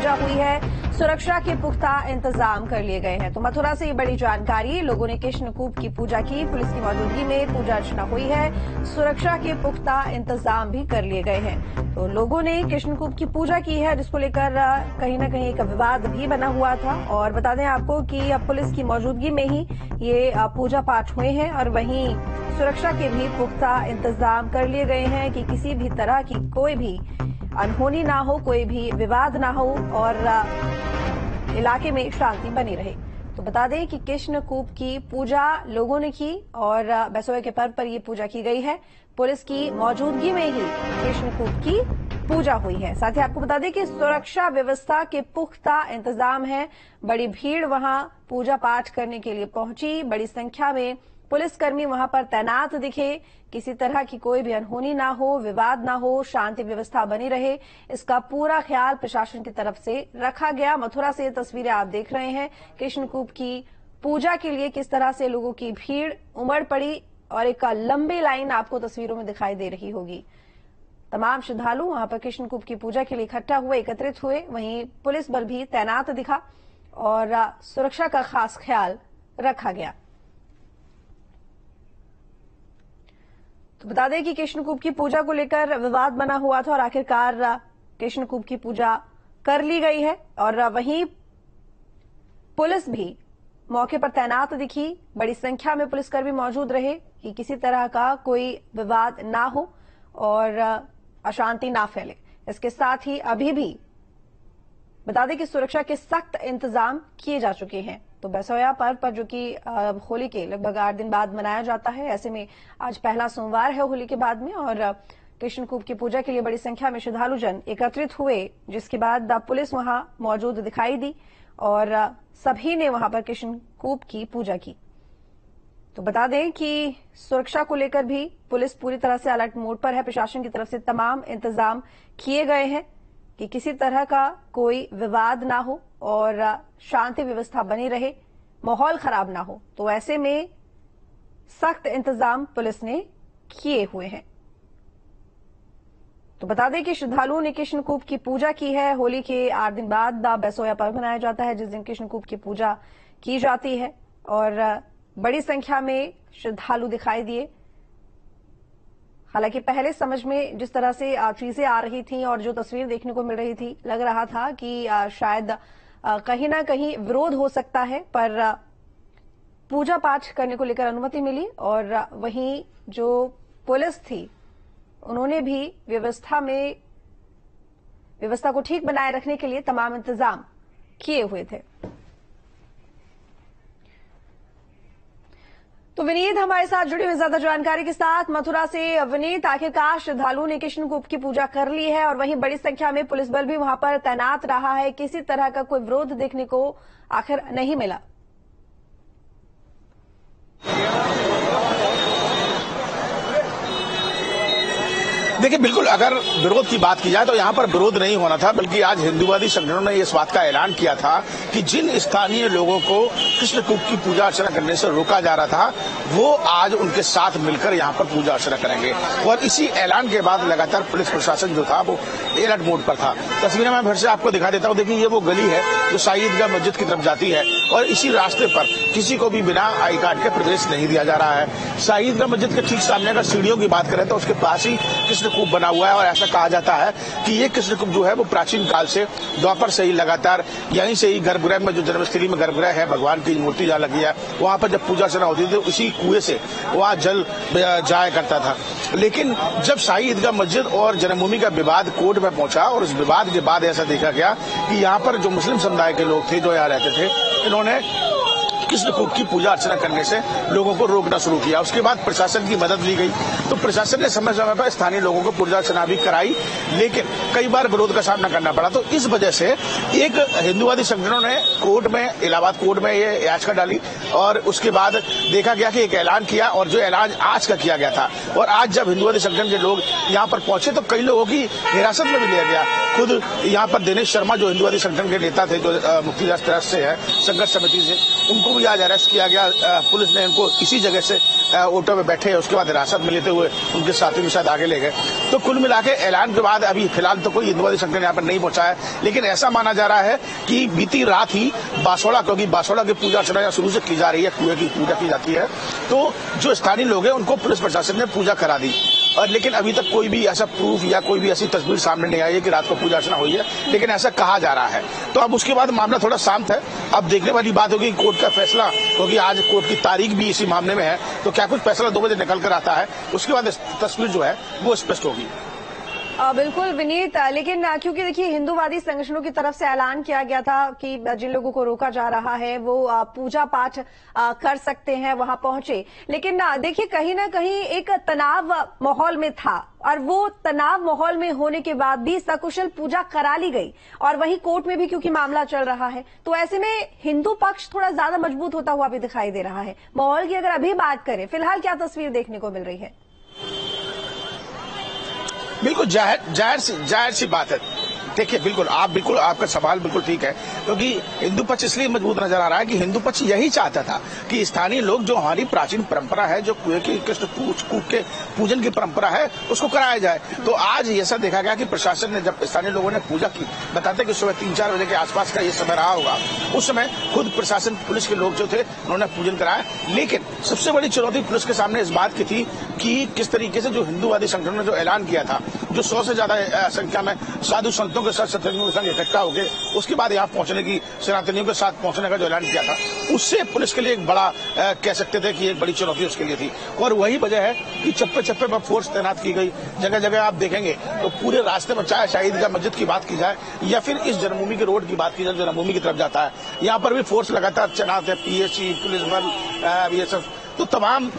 पूजा हुई है। सुरक्षा के पुख्ता इंतजाम कर लिए गए हैं। तो मथुरा से ये बड़ी जानकारी। लोगों ने कृष्णकूप की पूजा की, पुलिस की मौजूदगी में पूजा अर्चना हुई है। सुरक्षा के पुख्ता इंतजाम भी कर लिए गए हैं। तो लोगों ने कृष्णकूप की पूजा की है, जिसको लेकर कहीं न कहीं एक विवाद भी बना हुआ था। और बता दें आपको कि पुलिस की मौजूदगी में ही ये पूजा पाठ हुए हैं और वहीं सुरक्षा के भी पुख्ता इंतजाम कर लिए गए हैं कि किसी भी तरह की कोई भी अनहोनी ना हो, कोई भी विवाद ना हो और इलाके में शांति बनी रहे। तो बता दें कि कृष्णकूप की पूजा लोगों ने की और बैसोए के पर्व पर यह पूजा की गई है। पुलिस की मौजूदगी में ही कृष्णकूप की पूजा हुई है। साथ ही आपको बता दें कि सुरक्षा व्यवस्था के पुख्ता इंतजाम है। बड़ी भीड़ वहां पूजा पाठ करने के लिए पहुंची। बड़ी संख्या में पुलिसकर्मी वहां पर तैनात दिखे। किसी तरह की कोई भी अनहोनी ना हो, विवाद ना हो, शांति व्यवस्था बनी रहे, इसका पूरा ख्याल प्रशासन की तरफ से रखा गया। मथुरा से ये तस्वीरें आप देख रहे हैं। कृष्णकूप की पूजा के लिए किस तरह से लोगों की भीड़ उमड़ पड़ी और एक लंबी लाइन आपको तस्वीरों में दिखाई दे रही होगी। तमाम श्रद्धालु वहां पर कृष्णकूप की पूजा के लिए इकट्ठा हुए, एकत्रित हुए। वहीं पुलिस बल भी तैनात दिखा और सुरक्षा का खास ख्याल रखा गया। तो बता दें कि कृष्णकूप की पूजा को लेकर विवाद बना हुआ था और आखिरकार कृष्णकूप की पूजा कर ली गई है। और वहीं पुलिस भी मौके पर तैनात दिखी। बड़ी संख्या में पुलिसकर्मी मौजूद रहे कि किसी तरह का कोई विवाद ना हो और अशांति ना फैले। इसके साथ ही अभी भी बता दें कि सुरक्षा के सख्त इंतजाम किए जा चुके हैं। तो बैसोया पर्व पर जो कि होली के लगभग 8 दिन बाद मनाया जाता है, ऐसे में आज पहला सोमवार है होली के बाद में और कृष्णकूप की पूजा के लिए बड़ी संख्या में श्रद्धालु जन एकत्रित हुए, जिसके बाद पुलिस वहां मौजूद दिखाई दी और सभी ने वहां पर कृष्णकूप की पूजा की। तो बता दें कि सुरक्षा को लेकर भी पुलिस पूरी तरह से अलर्ट मोड पर है। प्रशासन की तरफ से तमाम इंतजाम किए गए हैं कि किसी तरह का कोई विवाद ना हो और शांति व्यवस्था बनी रहे, माहौल खराब ना हो। तो ऐसे में सख्त इंतजाम पुलिस ने किए हुए हैं। तो बता दें कि श्रद्धालुओं ने कृष्णकूप की पूजा की है। होली के 8 दिन बाद बैसोया पर्व मनाया जाता है, जिस दिन कृष्णकूप की पूजा की जाती है और बड़ी संख्या में श्रद्धालु दिखाई दिए। हालांकि पहले समझ में जिस तरह से चीजें आ रही थी और जो तस्वीर देखने को मिल रही थी, लग रहा था कि शायद कहीं ना कहीं विरोध हो सकता है, पर पूजा पाठ करने को लेकर अनुमति मिली और वहीं जो पुलिस थी उन्होंने भी व्यवस्था को ठीक बनाए रखने के लिए तमाम इंतजाम किए हुए थे। तो विनीत हमारे साथ जुड़े हुए ज्यादा जानकारी के साथ मथुरा से। विनीत, आखिरकार श्रद्धालुओं ने कृष्णकूप की पूजा कर ली है और वहीं बड़ी संख्या में पुलिस बल भी वहां पर तैनात रहा है। किसी तरह का कोई विरोध देखने को आखिर नहीं मिला। देखिए, बिल्कुल अगर विरोध की बात की जाए तो यहाँ पर विरोध नहीं होना था, बल्कि आज हिंदूवादी संगठनों ने इस बात का ऐलान किया था कि जिन स्थानीय लोगों को कृष्णकूप की पूजा अर्चना करने से रोका जा रहा था, वो आज उनके साथ मिलकर यहाँ पर पूजा अर्चना करेंगे। और इसी ऐलान के बाद लगातार पुलिस प्रशासन जो था वो अलर्ट मोड पर था। तस्वीरें मैं फिर से आपको दिखा देता हूँ। देखिए, ये वो गली है जो शाही ईदगाह मस्जिद की तरफ जाती है और इसी रास्ते पर किसी को भी बिना आई कार्ड के प्रवेश नहीं दिया जा रहा है। शाही ईदगाह मस्जिद के ठीक सामने अगर सीढ़ियों की बात करें तो उसके पास ही कृष्णकूप बना हुआ है और ऐसा कहा जाता है कि ये कृष्णकूप जो है वो प्राचीन काल से द्वापर से ही लगातार यहीं से ही गर्भगृह में, जो जन्मस्थली में गर्भगृह है, भगवान की मूर्ति जहाँ लगी है, वहां पर जब पूजा अर्चना होती थी तो उसी कुएं से वहां जल जाया करता था। लेकिन जब शाही ईदगाह मस्जिद और जन्मभूमि का विवाद कोर्ट में पहुंचा और उस विवाद के बाद ऐसा देखा गया कि यहाँ पर जो मुस्लिम समुदाय के लोग थे जो यहाँ रहते थे, इन्होंने कृष्णकूप की पूजा अर्चना करने से लोगों को रोकना शुरू किया। उसके बाद प्रशासन की मदद ली गई तो प्रशासन ने समय समय पर स्थानीय लोगों को पूजा अर्चना भी कराई, लेकिन कई बार विरोध का सामना करना पड़ा। तो इस वजह से एक हिंदूवादी संगठनों ने कोर्ट में, इलाहाबाद कोर्ट में ये याचिका डाली और उसके बाद देखा गया कि एक ऐलान किया और जो ऐलान आज का किया गया था। और आज जब हिंदूवादी संगठन के लोग यहाँ पर पहुंचे तो कई लोगों की हिरासत में भी लिया गया। खुद यहाँ पर दिनेश शर्मा जो हिंदूवादी संगठन के नेता थे, जो मुक्तिदास ट्रस्ट से है, संघर्ष समिति से, उनको भी आज अरेस्ट किया गया। पुलिस ने इनको इसी जगह से ऑटो में बैठे उसके बाद हिरासत में लेते हुए उनके साथी के साथ आगे ले गए। तो कुल मिला के ऐलान के बाद अभी फिलहाल तो कोई हिंदुवादी संगठन यहाँ पर नहीं पहुंचा है, लेकिन ऐसा माना जा रहा है कि बीती रात ही बासोड़ा, क्योंकि बासोड़ा की पूजा अर्चना यहाँ शुरू से की जा रही है, कुएं की पूजा की जाती है, तो जो स्थानीय लोग हैं उनको पुलिस प्रशासन ने पूजा करा दी। और लेकिन अभी तक कोई भी ऐसा प्रूफ या कोई भी ऐसी तस्वीर सामने नहीं आई है कि रात को पूजा अर्चना हुई है, लेकिन ऐसा कहा जा रहा है। तो अब उसके बाद मामला थोड़ा शांत है। अब देखने वाली बात होगी कोर्ट का फैसला, क्योंकि आज कोर्ट की तारीख भी इसी मामले में है, तो क्या कुछ फैसला 2 बजे निकल कर आता है, उसके बाद तस्वीर जो है वो स्पष्ट होगी। बिल्कुल विनीत, लेकिन क्योंकि देखिए हिंदूवादी संगठनों की तरफ से ऐलान किया गया था कि जिन लोगों को रोका जा रहा है वो पूजा पाठ कर सकते हैं, वहां पहुंचे, लेकिन देखिए कहीं ना कहीं एक तनाव माहौल में था और वो तनाव माहौल में होने के बाद भी सकुशल पूजा करा ली गई और वहीं कोर्ट में भी क्योंकि मामला चल रहा है, तो ऐसे में हिंदू पक्ष थोड़ा ज्यादा मजबूत होता हुआ भी दिखाई दे रहा है। माहौल की अगर अभी बात करें, फिलहाल क्या तस्वीर देखने को मिल रही है? बिल्कुल जाहिर सी बात है। देखिए बिल्कुल आपका सवाल बिल्कुल ठीक है, क्योंकि हिंदू पक्ष इसलिए मजबूत नजर आ रहा है कि हिंदू पक्ष यही चाहता था कि स्थानीय लोग, जो हमारी प्राचीन परंपरा है, जो कुएं की कृष्ण कूप के पूजन की परंपरा है, उसको कराया जाए। तो आज ऐसा देखा गया कि प्रशासन ने, जब स्थानीय लोगों ने पूजा की, बताते कि सुबह 3-4 बजे के आसपास का ये समय रहा होगा, उस समय खुद प्रशासन, पुलिस के लोग जो थे उन्होंने पूजन कराया। लेकिन सबसे बड़ी चुनौती पुलिस के सामने इस बात की थी कि किस तरीके से जो हिंदूवादी संगठनों ने जो ऐलान किया था, जो 100 से ज्यादा संख्या में साधु संतों के साथ सत्संगियों के संग इकट्ठा हो गए, उसके बाद यहाँ पहुंचने की, सनातनियों के साथ पहुंचने का जो ऐलान किया था, उससे पुलिस के लिए एक बड़ा कह सकते थे कि एक बड़ी चुनौती उसके लिए थी। और वही वजह है कि चप्पे चप्पे पर फोर्स तैनात की गई। जगह जगह आप देखेंगे तो पूरे रास्ते में, चाहे शहीदगाह मस्जिद की बात की जाए या फिर इस जन्मभूमि के रोड की बात की जाए, जन्मभूमि की तरफ जाता है, यहाँ पर भी फोर्स लगातार तैनात है। पीएसी, पुलिस बल, BSF, तो तमाम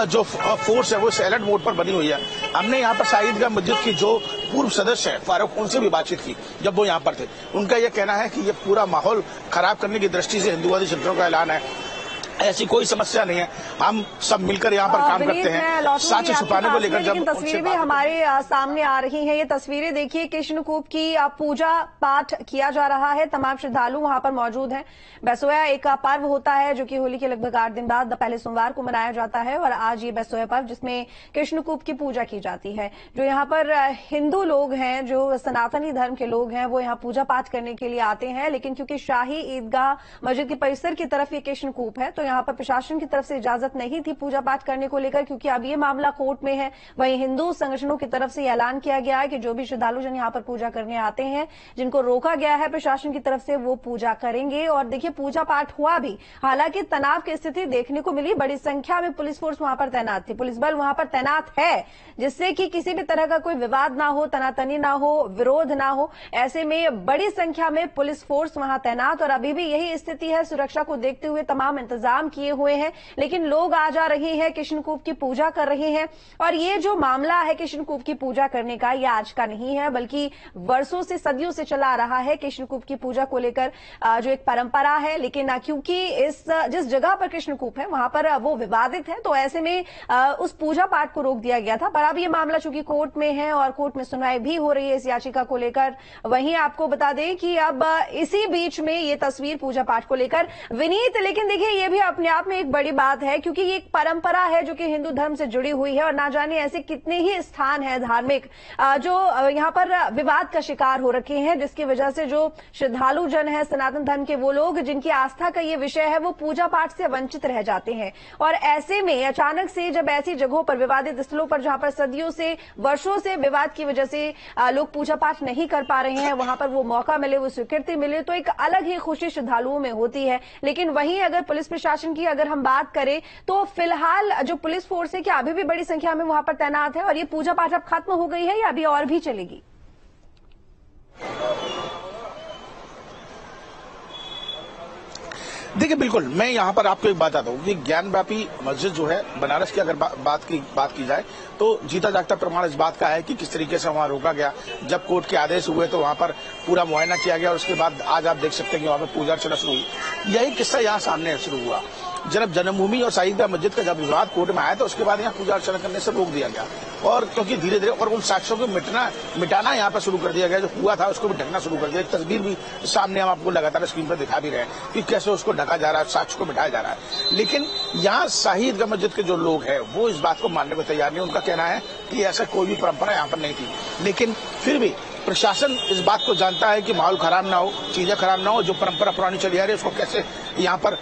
जो फोर्स है वो अलर्ट मोड पर बनी हुई है। हमने यहाँ पर शहीदगाह मस्जिद की जो पूर्व सदस्य है फारूक, उनसे भी बातचीत की जब वो यहाँ पर थे। उनका यह कहना है कि ये पूरा माहौल खराब करने की दृष्टि से हिंदूवादी संगठनों का ऐलान है, ऐसी कोई समस्या नहीं है, हम सब मिलकर यहाँ पर काम करते हैं। सच छुपाने को लेकर जब तस्वीरें भी हमारे सामने आ रही हैं, ये तस्वीरें देखिए, कृष्णकूप की पूजा पाठ किया जा रहा है, तमाम श्रद्धालु वहां पर मौजूद हैं। बैसोया एक पर्व होता है जो कि होली के लगभग 8 दिन बाद पहले सोमवार को मनाया जाता है, और आज ये बैसोया पर्व जिसमें कृष्णकूप की पूजा की जाती है। जो यहाँ पर हिंदू लोग हैं, जो सनातनी धर्म के लोग हैं, वो यहाँ पूजा पाठ करने के लिए आते हैं, लेकिन क्योंकि शाही ईदगाह मस्जिद के परिसर की तरफ ये कृष्णकूप है, तो यहाँ पर प्रशासन की तरफ से इजाजत नहीं थी पूजा पाठ करने को लेकर, क्योंकि अब ये मामला कोर्ट में है। वहीं हिंदू संगठनों की तरफ से ऐलान किया गया है कि जो भी श्रद्धालु जन यहाँ पर पूजा करने आते हैं, जिनको रोका गया है प्रशासन की तरफ से, वो पूजा करेंगे। और देखिए पूजा पाठ हुआ भी, हालांकि तनाव की स्थिति देखने को मिली, बड़ी संख्या में पुलिस फोर्स वहां पर तैनात थी, पुलिस बल वहां पर तैनात है, जिससे कि किसी भी तरह का कोई विवाद ना हो, तनातनी ना हो, विरोध ना हो। ऐसे में बड़ी संख्या में पुलिस फोर्स वहां तैनात, और अभी भी यही स्थिति है। सुरक्षा को देखते हुए तमाम इंतजाम किए हुए हैं, लेकिन लोग आ जा रहे हैं, कृष्णकूप की पूजा कर रहे हैं। और ये जो मामला है कृष्णकूप की पूजा करने का, ये आज का नहीं है, बल्कि वर्षों से, सदियों से चला आ रहा है। कृष्णकूप की पूजा को लेकर जो एक परंपरा है, लेकिन क्योंकि जिस जगह पर कृष्णकूप है वहां पर वो विवादित है, तो ऐसे में उस पूजा पाठ को रोक दिया गया था। पर अब ये मामला चूंकि कोर्ट में है और कोर्ट में सुनवाई भी हो रही है इस याचिका को लेकर। वहीं आपको बता दें कि अब इसी बीच में ये तस्वीर पूजा पाठ को लेकर विनीत, लेकिन देखिए ये भी अपने आप में एक बड़ी बात है, क्योंकि ये एक परंपरा है जो कि हिंदू धर्म से जुड़ी हुई है, और ना जाने ऐसे कितने ही स्थान हैं धार्मिक जो यहाँ पर विवाद का शिकार हो रखे हैं, जिसकी वजह से जो श्रद्धालु जन है सनातन धर्म के, वो लोग जिनकी आस्था का ये विषय है, वो पूजा पाठ से वंचित रह जाते हैं। और ऐसे में अचानक से जब ऐसी जगहों पर, विवादित स्थलों पर, जहां पर सदियों से, वर्षों से विवाद की वजह से लोग पूजा पाठ नहीं कर पा रहे हैं, वहां पर वो मौका मिले, वो स्वीकृति मिले, तो एक अलग ही खुशी श्रद्धालुओं में होती है। लेकिन वहीं अगर पुलिस प्रशासन की अगर हम बात करें, तो फिलहाल जो पुलिस फोर्स है क्या अभी भी बड़ी संख्या में वहां पर तैनात है, और ये पूजा पाठ अब खत्म हो गई है या अभी और भी चलेगी? देखिए बिल्कुल, मैं यहाँ पर आपको एक बात आता हूँ कि ज्ञानव्यापी मस्जिद जो है बनारस की, अगर बात की जाए तो जीता जागता प्रमाण इस बात का है कि किस तरीके से वहाँ रोका गया। जब कोर्ट के आदेश हुए तो वहाँ पर पूरा मुआयना किया गया, और उसके बाद आज आप देख सकते हैं कि वहाँ पर पूजा अर्चना शुरू हुई। यही किस्सा यहाँ सामने शुरू हुआ। जब जन्मभूमि और शाही ईदगाह मस्जिद का जब विवाद कोर्ट में आया तो उसके बाद यहाँ पूजा अर्चना करने से रोक दिया गया, और क्योंकि धीरे धीरे और उन साक्ष्यों को मिटाना यहाँ पर शुरू कर दिया गया, जो हुआ था उसको भी ढकना शुरू कर दिया। एक तस्वीर भी सामने हम आपको लगातार स्क्रीन पर दिखा भी रहे हैं कि कैसे उसको ढका जा रहा है, साक्ष्य को मिटाया जा रहा है। लेकिन यहाँ शाही ईदगाह मस्जिद के जो लोग हैं वो इस बात को मानने को तैयार नहीं। उनका कहना है कि ऐसा कोई भी परंपरा यहाँ पर नहीं थी, लेकिन फिर भी प्रशासन इस बात को जानता है कि माहौल खराब ना हो, चीजें खराब ना हो, जो परंपरा पुरानी चली आ रही है उसको कैसे यहाँ पर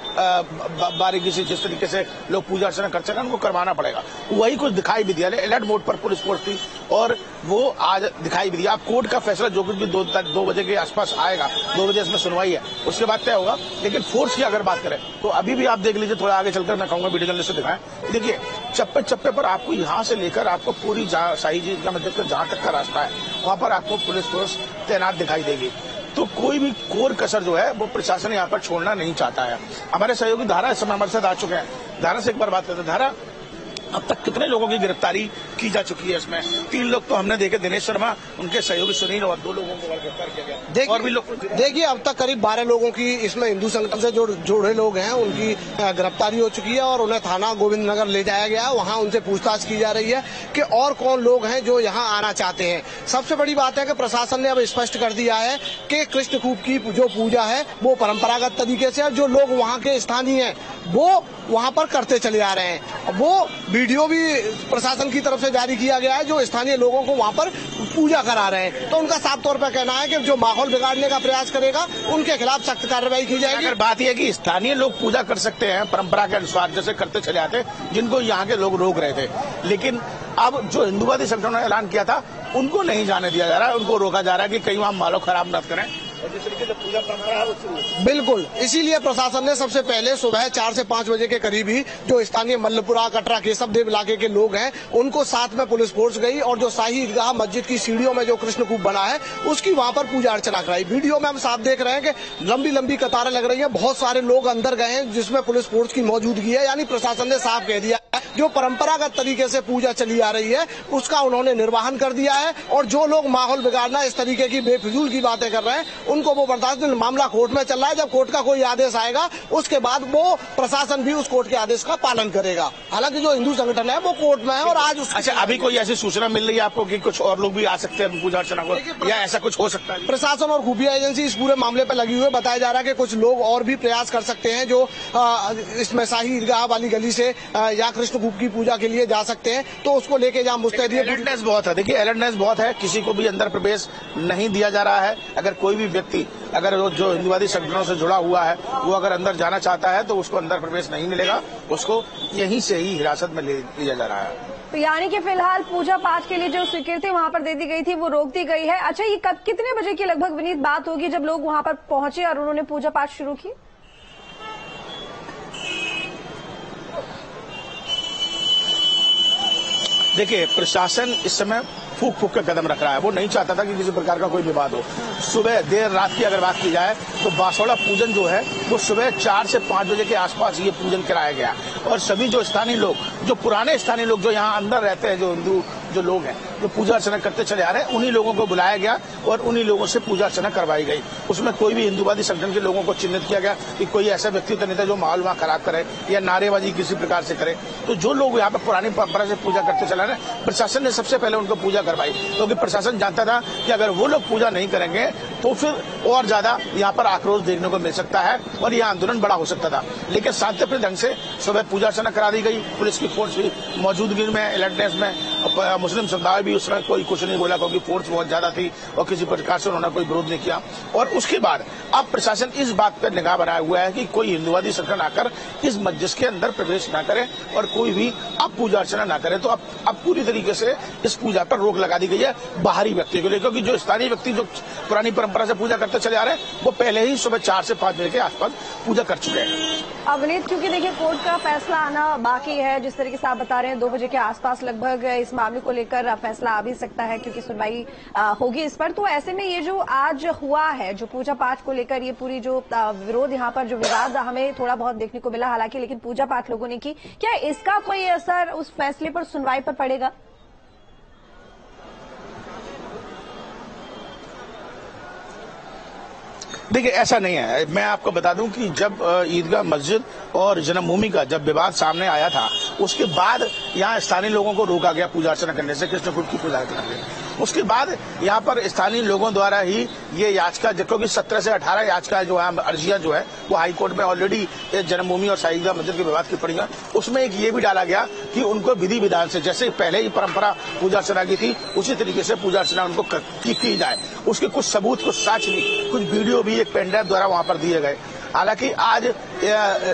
बारीकी से जिस तरीके से लोग पूजा अर्चना कर सकें उनको करवाना पड़ेगा। वही कुछ दिखाई भी दिया। अलर्ट मोड पर पुलिस फोर्स थी और वो आज दिखाई भी दिया। अब कोर्ट का फैसला जो कुछ भी 2 बजे के आसपास आएगा, 2 बजे इसमें सुनवाई है, उसके बाद तय होगा। लेकिन फोर्स की अगर बात करें तो अभी भी आप देख लीजिए, थोड़ा आगे चलकर मैं कहूंगा वीडियो जर्नलिस्ट से दिखाएं। देखिए चप्पे चप्पे पर आपको यहाँ से लेकर आपको पूरी शाही ईदगाह मस्जिद का जहां तक का रास्ता है वहां पर आपको पुलिस फोर्स तैनात दिखाई देगी। तो कोई भी कोर कसर जो है वो प्रशासन यहाँ पर छोड़ना नहीं चाहता है। हमारे सहयोगी धारा इस समय हमारे साथ आ चुके हैं। धारा से एक बार बात करते हैं। धारा, अब तक कितने लोगों की गिरफ्तारी की जा चुकी है? इसमें 3 लोग तो हमने देखे, दिनेश शर्मा, उनके सहयोगी सुनील, और 2 लोगों को गिरफ्तार किया गया। और भी लोग देखिए अब तक करीब 12 लोगों की इसमें हिंदू संगठन से जुड़े लोग हैं, उनकी गिरफ्तारी हो चुकी है और उन्हें थाना गोविंद नगर ले जाया गया। वहां उनसे पूछताछ की जा रही है कि और कौन लोग हैं जो यहाँ आना चाहते हैं। सबसे बड़ी बात है कि प्रशासन ने अब स्पष्ट कर दिया है कि कृष्णकूप की जो पूजा है वो परंपरागत तरीके से, जो लोग वहाँ के स्थानीय हैं वो वहाँ पर करते चले आ रहे हैं। वो वीडियो भी प्रशासन की तरफ से जारी किया गया है जो स्थानीय लोगों को वहाँ पर पूजा करा रहे हैं। तो उनका साफ तौर पर कहना है कि जो माहौल बिगाड़ने का प्रयास करेगा उनके खिलाफ सख्त कार्रवाई की जाएगी। अगर बात यह है कि स्थानीय लोग पूजा कर सकते हैं परंपरा के अनुसार, जैसे करते चले आते, जिनको यहाँ के लोग रोक रहे थे, लेकिन अब जो हिंदूवादी संगठनों ने ऐलान किया था उनको नहीं जाने दिया जा रहा है, उनको रोका जा रहा है कि कहीं वहाँ माहौल खराब न करें। जिस तरीके से पूजा परंपरा है वो बिल्कुल, इसीलिए प्रशासन ने सबसे पहले सुबह 4 से 5 बजे के करीब ही जो स्थानीय मल्लपुरा, कटरा, केशवदेव इलाके के लोग हैं उनको साथ में पुलिस फोर्स गई और जो शाही ईदगाह मस्जिद की सीढ़ियों में जो कृष्णकूप बना है उसकी वहां पर पूजा अर्चना कराई। वीडियो में हम साफ देख रहे हैं कि लंबी लंबी कतारें लग रही है, बहुत सारे लोग अंदर गए हैं जिसमें पुलिस फोर्स की मौजूदगी है। यानी प्रशासन ने साफ कह दिया जो परंपरागत तरीके से पूजा चली आ रही है उसका उन्होंने निर्वहन कर दिया है, और जो लोग माहौल बिगाड़ना, इस तरीके की बेफिजूल की बातें कर रहे हैं उनको वो बर्दाश्त। मामला कोर्ट में चल रहा है, जब कोर्ट का कोई आदेश आएगा उसके बाद वो प्रशासन भी उस कोर्ट के आदेश का पालन करेगा। हालांकि जो हिंदू संगठन है वो कोर्ट में है और आज अच्छा, अभी कोई ऐसी सूचना मिल रही है आपको कि कुछ और लोग भी आ सकते हैं पूजा अर्चना को, या ऐसा कुछ हो सकता है? प्रशासन और खुफिया एजेंसी इस पूरे मामले पर लगी हुई है। बताया जा रहा है कि कुछ लोग और भी प्रयास कर सकते हैं जो इसमें शाही ईदगाह वाली गली से या कृष्णकूप की पूजा के लिए जा सकते हैं, तो उसको लेके जहाँ मुस्तैदी अलर्टनेस बहुत है। देखिए अलर्टनेस बहुत है, किसी को भी अंदर प्रवेश नहीं दिया जा रहा है। अगर कोई भी व्यक्ति अगर जो हिंदूवादी संगठनों से जुड़ा हुआ है वो अगर अंदर जाना चाहता है तो उसको अंदर प्रवेश नहीं मिलेगा, उसको यहीं से ही हिरासत में ले लिया जा रहा है। तो यानी कि फिलहाल पूजा पाठ के लिए जो स्वीकृति वहां पर दे दी गई थी वो रोक दी गई है। अच्छा, ये कब कितने बजे की लगभग विनीत बात होगी जब लोग वहां पर पहुंचे और उन्होंने पूजा पाठ शुरू की? देखिए प्रशासन इस समय फूक फूक के कदम रख रहा है। वो नहीं चाहता था कि किसी प्रकार का कोई विवाद हो। सुबह देर रात की अगर बात की जाए तो बासोड़ा पूजन जो है वो सुबह 4 से 5 बजे के आसपास ये पूजन कराया गया, और सभी जो स्थानीय लोग, जो पुराने स्थानीय लोग जो यहाँ अंदर रहते हैं, जो हिंदू जो लोग हैं जो पूजा अर्चना करते चले आ रहे हैं, उन्हीं लोगों को बुलाया गया और उन्हीं लोगों से पूजा अर्चना करवाई गई। उसमें कोई भी हिंदूवादी संगठन के लोगों को चिन्हित किया गया कि कोई ऐसा व्यक्ति तो नहीं था जो माहौल वहां खराब करे या नारेबाजी किसी प्रकार से करे। तो जो लोग यहाँ पर पुरानी परंपरा से पूजा करते चला रहे हैं, प्रशासन ने सबसे पहले उनको पूजा करवाई, क्योंकि प्रशासन जानता था कि अगर वो लोग पूजा नहीं करेंगे तो फिर और ज्यादा यहाँ पर आक्रोश देखने को मिल सकता है और यह आंदोलन बड़ा हो सकता था। लेकिन शांतिपूर्ण ढंग से सुबह पूजा अर्चना करा दी गई। पुलिस की फोर्स भी मौजूदगी में, अलर्टनेस में, मुस्लिम समुदाय भी उसमें कोई कुछ नहीं बोला क्योंकि फोर्स बहुत ज्यादा थी और किसी प्रकार से उन्होंने कोई विरोध नहीं किया। और उसके बाद अब प्रशासन इस बात पर निगाह बनाया हुआ है कि कोई हिंदूवादी संगठन आकर इस मस्जिद के अंदर प्रवेश न करे और कोई भी अब पूजा अर्चना न करे। तो अब पूरी तरीके से इस पूजा पर रोक लगा दी गई है बाहरी व्यक्ति को लेकर, क्योंकि जो स्थानीय व्यक्ति जो पुरानी परंपरा से पूजा करते चले आ रहे हैं वो पहले ही सुबह 4 से 5 बजे के आसपास पूजा कर चुके हैं। अवनीत, क्योंकि देखिए कोर्ट का फैसला आना बाकी है, जिस तरीके से आप बता रहे हैं 2 बजे के आसपास लगभग इस मामले को लेकर फैसला आ भी सकता है क्योंकि सुनवाई होगी इस पर। तो ऐसे में ये जो आज हुआ है, जो पूजा पाठ को लेकर ये पूरी जो विरोध, यहाँ पर जो विवाद हमें थोड़ा बहुत देखने को मिला हालांकि, लेकिन पूजा पाठ लोगों ने की, क्या इसका कोई असर उस फैसले पर, सुनवाई पर पड़ेगा? देखिए ऐसा नहीं है। मैं आपको बता दूं कि जब ईदगाह मस्जिद और जन्मभूमि का जब विवाद सामने आया था, उसके बाद यहाँ स्थानीय लोगों को रोका गया पूजा अर्चना करने से, कृष्णकूट की पूजा अर्चना करने। उसके बाद यहाँ पर स्थानीय लोगों द्वारा ही ये याचिका, क्योंकि 17 से 18 याचिका जो है, अर्जियां जो है वो हाईकोर्ट में ऑलरेडी जन्मभूमि और साईं ईदगाह मस्जिद के विवाद की पड़ी है। उसमें एक ये भी डाला गया कि उनको विधि विधान से, जैसे पहले ही परंपरा पूजा अर्चना की थी, उसी तरीके से पूजा अर्चना उनको की जाए। उसके कुछ सबूत, कुछ साक्ष्य भी, कुछ वीडियो भी एक पेनड्राइव द्वारा वहां पर दिए गए। हालांकि आज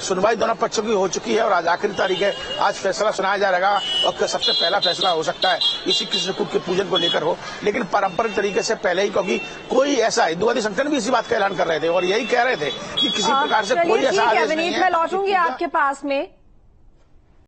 सुनवाई दोनों पक्षों की हो चुकी है और आज आखिरी तारीख है। आज फैसला सुनाया जाएगा और सबसे पहला फैसला हो सकता है इसी कृष्णकूट के पूजन को लेकर हो, लेकिन पारंपरिक तरीके से पहले ही, क्योंकि कोई ऐसा हिंदुवादी संगठन भी इसी बात का ऐलान कर रहे थे और यही कह रहे थे कि किसी प्रकार से कोई ऐसा आदेश नहीं है। मैं लौटूंगी आपके पास में।